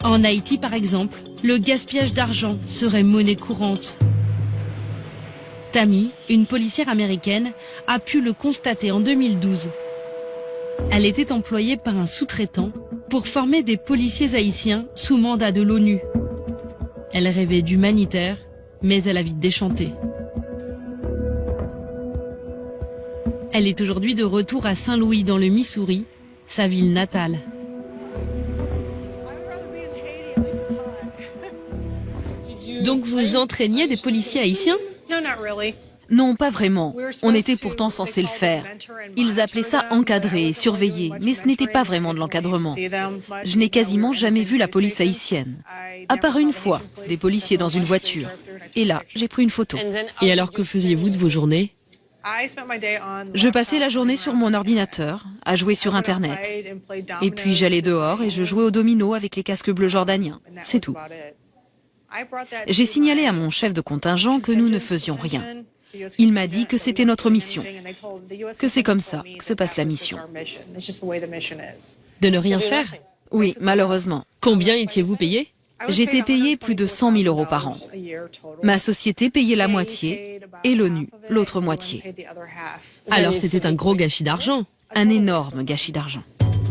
En Haïti, par exemple, le gaspillage d'argent serait monnaie courante. Tammy, une policière américaine, a pu le constater en 2012. Elle était employée par un sous-traitant pour former des policiers haïtiens sous mandat de l'ONU. Elle rêvait d'humanitaire, mais elle a vite déchanté. Elle est aujourd'hui de retour à Saint-Louis dans le Missouri, sa ville natale. Donc vous entraîniez des policiers haïtiens? Non, pas vraiment. On était pourtant censé le faire. Ils appelaient ça encadrer et surveiller, mais ce n'était pas vraiment de l'encadrement. Je n'ai quasiment jamais vu la police haïtienne. À part une fois, des policiers dans une voiture. Et là, j'ai pris une photo. Et alors que faisiez-vous de vos journées? Je passais la journée sur mon ordinateur, à jouer sur Internet. Et puis j'allais dehors et je jouais au domino avec les casques bleus jordaniens. C'est tout. J'ai signalé à mon chef de contingent que nous ne faisions rien. Il m'a dit que c'était notre mission, que c'est comme ça que se passe la mission. De ne rien faire? Oui, malheureusement. Combien étiez-vous payé? J'étais payé plus de 100 000 € par an. Ma société payait la moitié et l'ONU l'autre moitié. Alors c'était un gros gâchis d'argent. Un énorme gâchis d'argent.